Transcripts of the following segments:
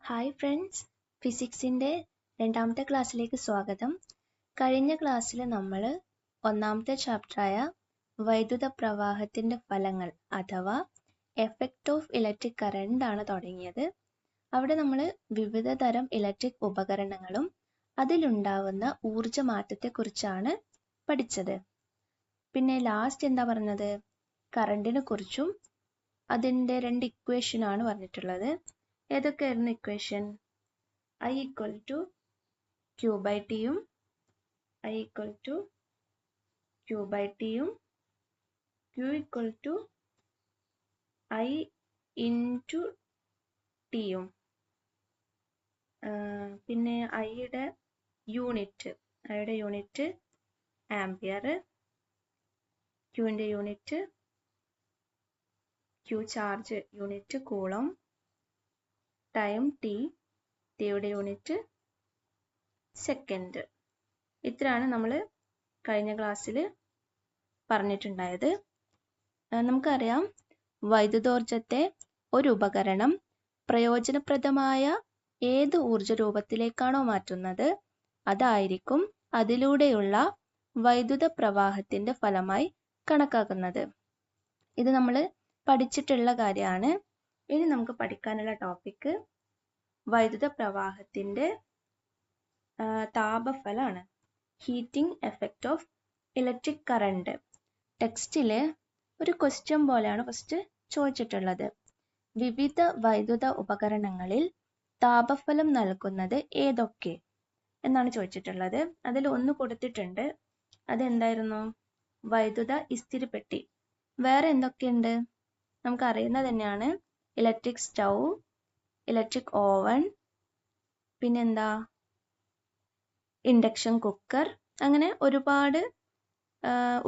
Hi friends, ഫിസിക്സിൻ്റെ രണ്ടാമത്തെ ക്ലാസ്സിലേക്ക് സ്വാഗതം. കഴിഞ്ഞ ക്ലാസ്സിൽ നമ്മൾ ഒന്നാമത്തെ ചാപ്റ്ററായ വൈദ്യുത പ്രവാഹത്തിൻ്റെ ഫലങ്ങൾ അഥവാ എഫക്റ്റ് ഓഫ് ഇലക്ട്രിക് കറണ്ട് ആണ് തുടങ്ങിയത്. അവിടെ നമ്മൾ വിവിധ തരം ഇലക്ട്രിക് ഉപകരണങ്ങളും അതിലുണ്ടാവുന്ന ഊർജ്ജമാറ്റത്തെക്കുറിച്ചാണ് പഠിച്ചത്. പിന്നെ ലാസ്റ്റ് എന്താ പറഞ്ഞത്? കറണ്ടിനെ കുറിച്ചും അതിൻ്റെ രണ്ട് ഇക്വേഷനാണ് പറഞ്ഞിട്ടുള്ളത്. ഏതൊക്കെയായിരുന്നു equation? I equal to Q by ടിയും I equal to Q by ടിയും Q equal to I into ടിയും. പിന്നെ ഐയുടെ യൂണിറ്റ് ആംപിയർ, ക്യൂവിൻ്റെ unit Q charge unit coulomb, time T, ടിയുടെ യൂണിറ്റ് സെക്കൻഡ്. ഇത്രയാണ് നമ്മൾ കഴിഞ്ഞ ക്ലാസ്സിൽ പറഞ്ഞിട്ടുണ്ടായത്. നമുക്കറിയാം, വൈദ്യുതോർജ്ജത്തെ ഒരു ഉപകരണം പ്രയോജനപ്രദമായ ഏത് ഊർജ രൂപത്തിലേക്കാണോ മാറ്റുന്നത് അതായിരിക്കും അതിലൂടെയുള്ള വൈദ്യുത പ്രവാഹത്തിൻ്റെ ഫലമായി കണക്കാക്കുന്നത്. ഇത് നമ്മൾ പഠിച്ചിട്ടുള്ള കാര്യമാണ്. ഇനി നമുക്ക് പഠിക്കാനുള്ള ടോപ്പിക്ക് വൈദ്യുത പ്രവാഹത്തിൻ്റെ താപഫലമാണ്, heating effect of electric current. ടെക്സ്റ്റിൽ ഒരു ക്വസ്റ്റ്യൻ പോലെയാണ് ഫസ്റ്റ് ചോദിച്ചിട്ടുള്ളത്. വിവിധ വൈദ്യുത ഉപകരണങ്ങളിൽ താപഫലം നൽകുന്നത് ഏതൊക്കെ എന്നാണ് ചോദിച്ചിട്ടുള്ളത്. അതിൽ ഒന്ന് കൊടുത്തിട്ടുണ്ട്. അതെന്തായിരുന്നു? വൈദ്യുത ഇസ്തിരിപ്പെട്ടി. വേറെ എന്തൊക്കെയുണ്ട്? നമുക്കറിയുന്നത് തന്നെയാണ്. ഇലക്ട്രിക് സ്റ്റൗ, ഇലക്ട്രിക് ഓവൻ, പിന്നെന്താ ഇൻഡക്ഷൻ കുക്കർ, അങ്ങനെ ഒരുപാട്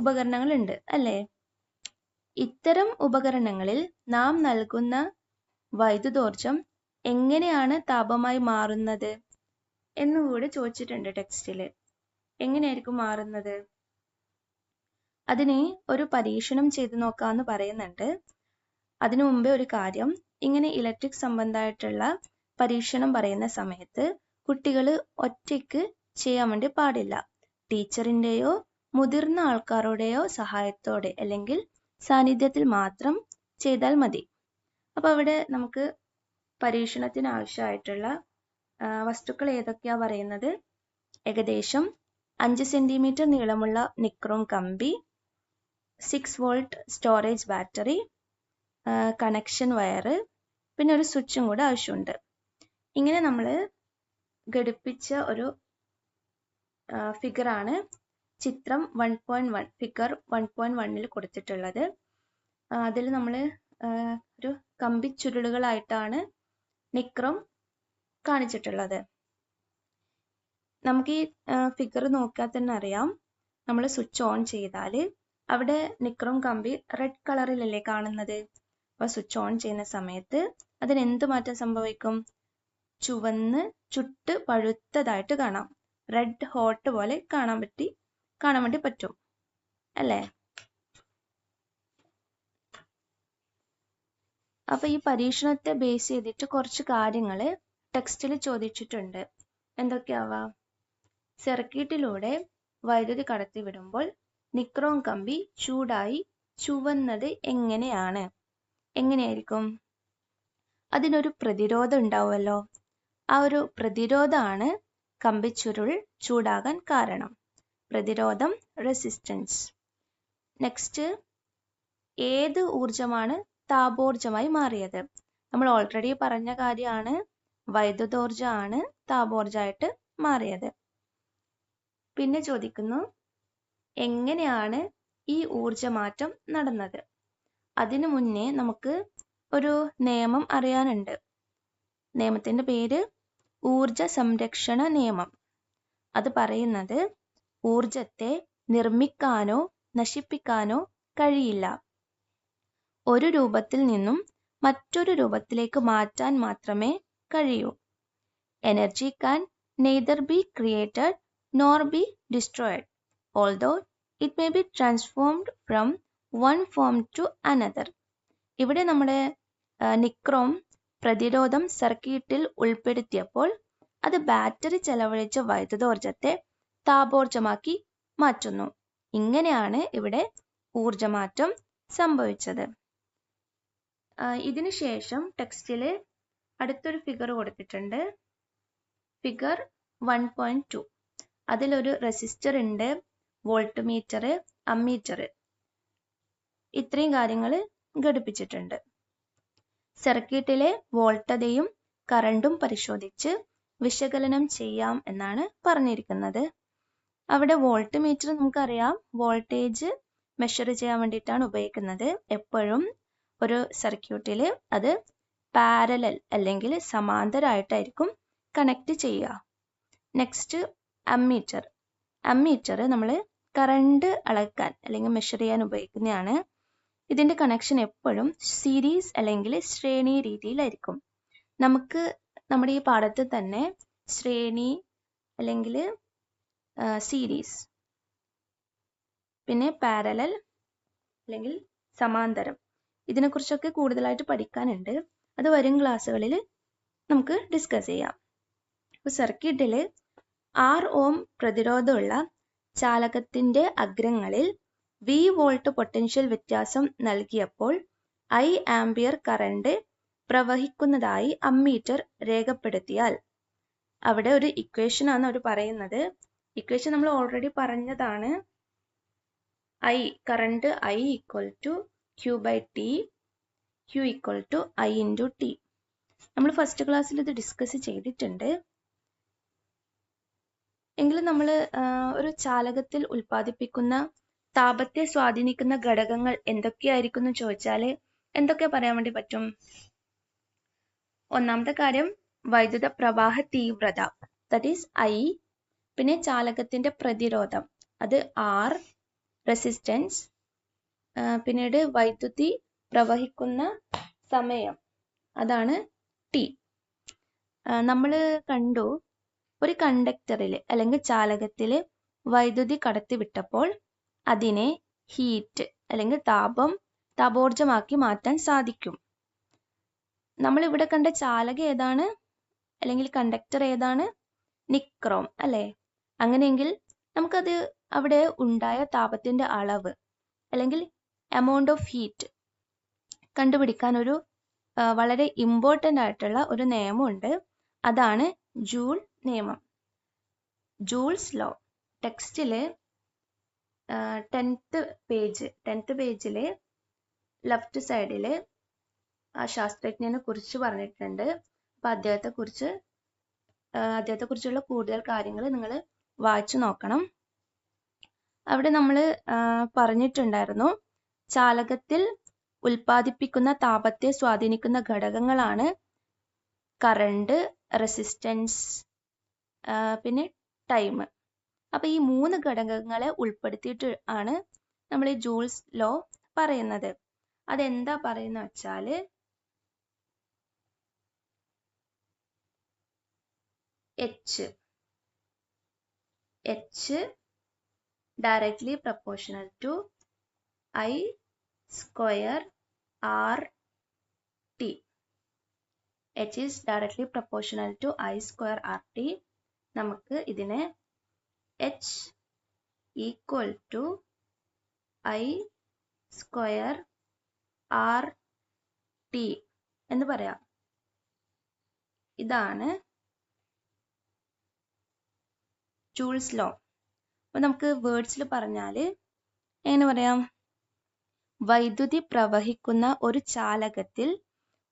ഉപകരണങ്ങളുണ്ട് അല്ലേ? ഇത്തരം ഉപകരണങ്ങളിൽ നാം നൽകുന്ന വൈദ്യുതോർജ്ജം എങ്ങനെയാണ് താപമായി മാറുന്നത് എന്നുകൂടി ചോദിച്ചിട്ടുണ്ട് ടെക്സ്റ്റിൽ. എങ്ങനെയായിരിക്കും മാറുന്നത്? അതിന് ഒരു പരീക്ഷണം ചെയ്ത് നോക്കാമെന്ന് പറയുന്നുണ്ട്. അതിനു മുമ്പേ ഒരു കാര്യം, ഇങ്ങനെ ഇലക്ട്രിക് സംബന്ധമായിട്ടുള്ള പരീക്ഷണം പറയുന്ന സമയത്ത് കുട്ടികൾ ഒറ്റയ്ക്ക് ചെയ്യാൻ വേണ്ടി പാടില്ല. ടീച്ചറിൻ്റെയോ മുതിർന്ന ആൾക്കാരുടെയോ സഹായത്തോടെ അല്ലെങ്കിൽ സാന്നിധ്യത്തിൽ മാത്രം ചെയ്താൽ മതി. അപ്പോൾ അവിടെ നമുക്ക് പരീക്ഷണത്തിന് ആവശ്യമായിട്ടുള്ള വസ്തുക്കൾ ഏതൊക്കെയാണ് പറയുന്നത്? ഏകദേശം 5 സെൻറ്റിമീറ്റർ നീളമുള്ള നിക്രോം കമ്പി, 6 volt storage battery, connection wire, പിന്നെ ഒരു സ്വിച്ചും കൂടെ ആവശ്യമുണ്ട്. ഇങ്ങനെ നമ്മൾ ഘടിപ്പിച്ച ഒരു ഫിഗറാണ് ചിത്രം 1.1, ഫിഗർ 1.1 കൊടുത്തിട്ടുള്ളത്. അതിൽ നമ്മൾ ഒരു കമ്പി ചുരുളുകളായിട്ടാണ് നിക്രോം കാണിച്ചിട്ടുള്ളത്. നമുക്ക് ഈ ഫിഗർ നോക്കിയാൽ തന്നെ അറിയാം, നമ്മൾ സ്വിച്ച് ഓൺ ചെയ്താൽ അവിടെ നിക്രോം കമ്പി റെഡ് കളറിലല്ലേ കാണുന്നത്. അപ്പോൾ സ്വിച്ച് ഓൺ ചെയ്യുന്ന സമയത്ത് അതിന് എന്ത് മാറ്റം സംഭവിക്കും? ചുവന്ന് ചുട്ട് പഴുത്തതായിട്ട് കാണാം. റെഡ് ഹോട്ട് പോലെ കാണാൻ വേണ്ടി പറ്റും അല്ലേ? അപ്പോൾ ഈ പരീക്ഷണത്തെ ബേസ് ചെയ്തിട്ട് കുറച്ച് കാര്യങ്ങൾ ടെക്സ്റ്റിൽ ചോദിച്ചിട്ടുണ്ട്. എന്തൊക്കെയാവാം? സർക്യൂട്ടിലൂടെ വൈദ്യുതി കടത്തിവിടുമ്പോൾ നിക്രോം കമ്പി ചൂടായി ചുവന്നത് എങ്ങനെയായിരിക്കും? അതിനൊരു പ്രതിരോധം ഉണ്ടാവുമല്ലോ. ആ ഒരു പ്രതിരോധമാണ് കമ്പിച്ചുരുൾ ചൂടാകാൻ കാരണം. പ്രതിരോധം, റെസിസ്റ്റൻസ്. നെക്സ്റ്റ്, ഏത് ഊർജമാണ് താപോർജ്ജമായി മാറിയത്? നമ്മൾ ഓൾറെഡി പറഞ്ഞ കാര്യമാണ്, വൈദ്യുതോർജ്ജമാണ് താപോർജ്ജമായിട്ട് മാറിയത്. പിന്നെ ചോദിക്കുന്നു, എങ്ങനെയാണ് ഈ ഊർജമാറ്റം നടന്നത്? അതിനു മുന്നേ നമുക്ക് ഒരു നിയമം അറിയാനുണ്ട്. നിയമത്തിൻ്റെ പേര് ഊർജ സംരക്ഷണ നിയമം. അത് പറയുന്നത് ഊർജത്തെ നിർമ്മിക്കാനോ നശിപ്പിക്കാനോ കഴിയില്ല. ഒരു രൂപത്തിൽ നിന്നും മറ്റൊരു രൂപത്തിലേക്ക് മാറ്റാൻ മാത്രമേ കഴിയൂ. Energy can neither be created nor be destroyed, although it may be transformed from one form to another. ഇവിടെ നമ്മുടെ നിക്രോം പ്രതിരോധം സർക്യൂട്ടിൽ ഉൾപ്പെടുത്തിയപ്പോൾ അത് ബാറ്ററി ചെലവഴിച്ച വൈദ്യുതോർജ്ജത്തെ താപോർജ്ജമാക്കി മാറ്റുന്നു. ഇങ്ങനെയാണ് ഇവിടെ ഊർജ്ജമാറ്റം സംഭവിച്ചത്. ഇതിനു ശേഷം ടെക്സ്റ്റിൽ അടുത്തൊരു ഫിഗർ കൊടുത്തിട്ടുണ്ട്. ഫിഗർ 1.2. അതിലൊരു റെസിസ്റ്റർ ഉണ്ട്, വോൾട്ട് മീറ്റർ, അമ്മീറ്റർ, ഇത്രയും കാര്യങ്ങൾ ഘടിപ്പിച്ചിട്ടുണ്ട്. സർക്യൂട്ടിലെ വോൾട്ടതയും കറണ്ടും പരിശോധിച്ച് വിശകലനം ചെയ്യാം എന്നാണ് പറഞ്ഞിരിക്കുന്നത്. അവിടെ വോൾട്ട് മീറ്റർ നമുക്കറിയാം വോൾട്ടേജ് മെഷർ ചെയ്യാൻ വേണ്ടിയിട്ടാണ് ഉപയോഗിക്കുന്നത്. എപ്പോഴും ഒരു സർക്യൂട്ടിൽ അത് പാരലൽ അല്ലെങ്കിൽ സമാന്തരമായിട്ടായിരിക്കും കണക്ട് ചെയ്യുക. Next ammeter. അമ്മീറ്റർ നമ്മൾ കറണ്ട് അളക്കാൻ അല്ലെങ്കിൽ മെഷർ ചെയ്യാൻ ഉപയോഗിക്കുന്നതാണ്. ഇതിൻ്റെ കണക്ഷൻ എപ്പോഴും സീരീസ് അല്ലെങ്കിൽ ശ്രേണി രീതിയിലായിരിക്കും. നമുക്ക് നമ്മുടെ ഈ പാഠത്ത് തന്നെ ശ്രേണി അല്ലെങ്കിൽ സീരീസ്, പിന്നെ പാരലൽ അല്ലെങ്കിൽ സമാന്തരം, ഇതിനെക്കുറിച്ചൊക്കെ കൂടുതലായിട്ട് പഠിക്കാനുണ്ട്. അത് വരും ക്ലാസ്സുകളിൽ നമുക്ക് ഡിസ്കസ് ചെയ്യാം. അപ്പോൾ സർക്യൂട്ടിൽ 6 ഓം പ്രതിരോധമുള്ള ചാലകത്തിൻ്റെ അഗ്രങ്ങളിൽ V വോൾട്ട് പൊട്ടൻഷ്യൽ വ്യത്യാസം നൽകിയപ്പോൾ I ആംപിയർ കറണ്ട് പ്രവഹിക്കുന്നതായി അമ്മീറ്റർ രേഖപ്പെടുത്തിയാൽ, അവിടെ ഒരു ഇക്വേഷൻ ആണ് അവർ പറയുന്നത്. ഇക്വേഷൻ നമ്മൾ ഓൾറെഡി പറഞ്ഞതാണ്. Current I equal to Q/T, Q equal to I × T. നമ്മൾ ഫസ്റ്റ് ക്ലാസ്സിൽ ഇത് ഡിസ്കസ് ചെയ്തിട്ടുണ്ട്. എങ്കിലും നമ്മൾ ഒരു ചാലകത്തിൽ ഉൽപ്പാദിപ്പിക്കുന്ന താപത്തെ സ്വാധീനിക്കുന്ന ഘടകങ്ങൾ എന്തൊക്കെയായിരിക്കും എന്ന് ചോദിച്ചാൽ എന്തൊക്കെ പറയാൻ വേണ്ടി പറ്റും? ഒന്നാമത്തെ കാര്യം വൈദ്യുത പ്രവാഹ തീവ്രത, ദാറ്റ് ഈസ് I. പിന്നെ ചാലകത്തിന്റെ പ്രതിരോധം, അത് R. റെസിസ്റ്റൻസ്, പിന്നീട് വൈദ്യുതി പ്രവഹിക്കുന്ന സമയം, അതാണ് T. നമ്മൾ കണ്ടു ഒരു കണ്ടക്ടറിൽ അല്ലെങ്കിൽ ചാലകത്തിൽ വൈദ്യുതി കടത്തിവിട്ടപ്പോൾ അതിനെ ഹീറ്റ് അല്ലെങ്കിൽ താപോർജ്ജമാക്കി മാറ്റാൻ സാധിക്കും. നമ്മളിവിടെ കണ്ട ചാലകം ഏതാണ് അല്ലെങ്കിൽ കണ്ടക്ടർ ഏതാണ്? നിക്രോം അല്ലേ? അങ്ങനെയെങ്കിൽ നമുക്കത് അവിടെ ഉണ്ടായ താപത്തിന്റെ അളവ് അല്ലെങ്കിൽ എമൗണ്ട് ഓഫ് ഹീറ്റ് കണ്ടുപിടിക്കാൻ ഒരു വളരെ ഇമ്പോർട്ടൻ്റ് ആയിട്ടുള്ള ഒരു നിയമമുണ്ട്. അതാണ് ജൂൾ നിയമം, ജൂൾസ് ലോ. ടെക്സ്റ്റിൽ 10th പേജിൽ ലെഫ്റ്റ് സൈഡിൽ ആ ശാസ്ത്രജ്ഞനെ കുറിച്ച് പറഞ്ഞിട്ടുണ്ട്. അപ്പം അദ്ദേഹത്തെക്കുറിച്ചുള്ള കൂടുതൽ കാര്യങ്ങൾ നിങ്ങൾ വായിച്ചു നോക്കണം. അവിടെ നമ്മൾ പറഞ്ഞിട്ടുണ്ടായിരുന്നു ചാലകത്തിൽ ഉൽപ്പാദിപ്പിക്കുന്ന താപത്തെ സ്വാധീനിക്കുന്ന ഘടകങ്ങളാണ് കറണ്ട്, റെസിസ്റ്റൻസ്, പിന്നെ ടൈം. അപ്പം ഈ 3 ഘടകങ്ങളെ ഉൾപ്പെടുത്തിയിട്ട് ആണ് നമ്മൾ ഈ ജൂൾസ് ലോ പറയുന്നത്. അതെന്താ പറയുന്ന വെച്ചാൽ H directly proportional to I square RT. H is directly proportional to I square RT. നമുക്ക് ഇതിനെ H equal to I square RT എന്ന് പറയാം. ഇതാണ് ജൂൾസ് ലോ. അപ്പോൾ നമുക്ക് വേർഡ്സിൽ പറഞ്ഞാൽ എങ്ങനെ പറയാം? വൈദ്യുതി പ്രവഹിക്കുന്ന ഒരു ചാലകത്തിൽ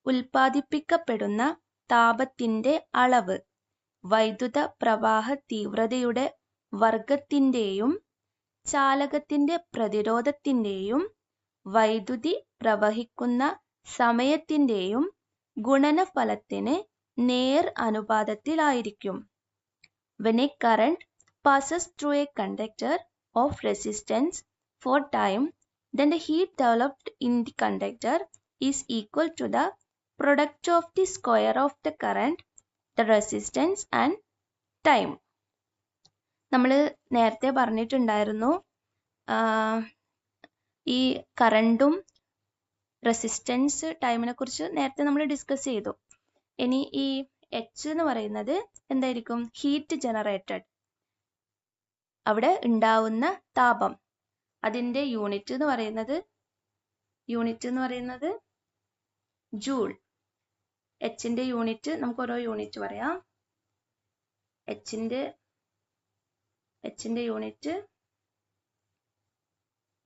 ഉൽപ്പാദിപ്പിക്കപ്പെടുന്ന താപത്തിന്റെ അളവ് വൈദ്യുത പ്രവാഹ തീവ്രതയുടെ വർഗത്തിൻ്റെയും ചാലകത്തിന്റെ പ്രതിരോധത്തിൻ്റെയും വൈദ്യുതി പ്രവഹിക്കുന്ന സമയത്തിൻ്റെയും ഗുണനഫലത്തിന് നേർ അനുപാതത്തിലായിരിക്കും. When a current passes through a conductor of resistance for time, then the heat developed in the conductor is equal to the product of the square of the current, the resistance and time. നമ്മൾ നേരത്തെ പറഞ്ഞിട്ടുണ്ടായിരുന്നു ഈ കറണ്ടും resistance ടൈമിനെ കുറിച്ച് നേരത്തെ നമ്മൾ discuss ചെയ്തു. ഇനി ഈ എച്ച് എന്ന് പറയുന്നത് എന്തായിരിക്കും? ഹീറ്റ് ജനറേറ്റഡ്, അവിടെ ഉണ്ടാവുന്ന താപം. അതിൻ്റെ യൂണിറ്റ് എന്ന് പറയുന്നത് ജൂൾ. എച്ചിൻ്റെ യൂണിറ്റ് നമുക്ക് ഓരോ യൂണിറ്റ് പറയാം. എച്ചിൻ്റെ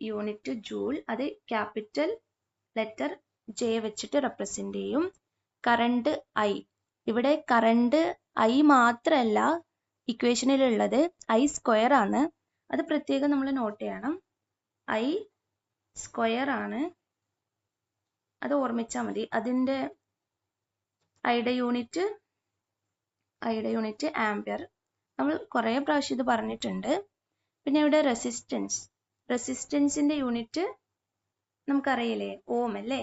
യൂണിറ്റ് ജൂൾ. അത് ക്യാപിറ്റൽ ലെറ്റർ ജെ വെച്ചിട്ട് റെപ്രസെന്റ് ചെയ്യും. Current I. ഇവിടെ കറണ്ട് ഐ മാത്രമല്ല ഇക്വേഷനിലുള്ളത്, ഐ സ്ക്വയർ ആണ്. അത് പ്രത്യേകം നമ്മൾ നോട്ട് ചെയ്യണം. ഐ സ്ക്വയർ ആണ്, അത് ഓർമ്മിച്ചാൽ മതി. അതിൻ്റെ ഐയുടെ യൂണിറ്റ് ആംപിയർ. നമ്മൾ കുറേ പ്രാവശ്യം ഇത് പറഞ്ഞിട്ടുണ്ട്. പിന്നെ ഇവിടെ റെസിസ്റ്റൻസിൻ്റെ യൂണിറ്റ് നമുക്കറിയില്ലേ? ഓം അല്ലേ?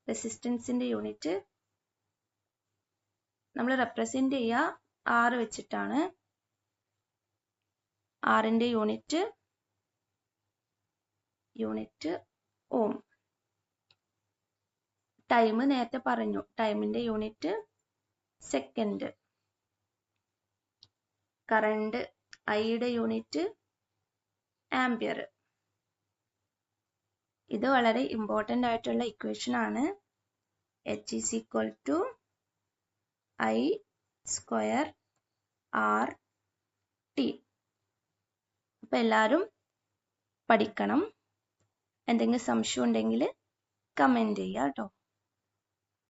റെസിസ്റ്റൻസിൻ്റെ യൂണിറ്റ് നമ്മൾ റെപ്രസെന്റ് ചെയ്യുക ആർ വെച്ചിട്ടാണ്. ആറിൻ്റെ യൂണിറ്റ് ഓം. ടൈം നേരത്തെ പറഞ്ഞു, ടൈമിൻ്റെ യൂണിറ്റ് സെക്കൻഡ്. കറണ്ട് ഐയുടെ യൂണിറ്റ് ആംപിയർ. ഇത് വളരെ ഇമ്പോർട്ടൻ്റ് ആയിട്ടുള്ള ഇക്വേഷൻ ആണ്. H is equal to I square RT. അപ്പം എല്ലാവരും പഠിക്കണം. എന്തെങ്കിലും സംശയം ഉണ്ടെങ്കിൽ കമൻറ്റ് ചെയ്യുക കേട്ടോ.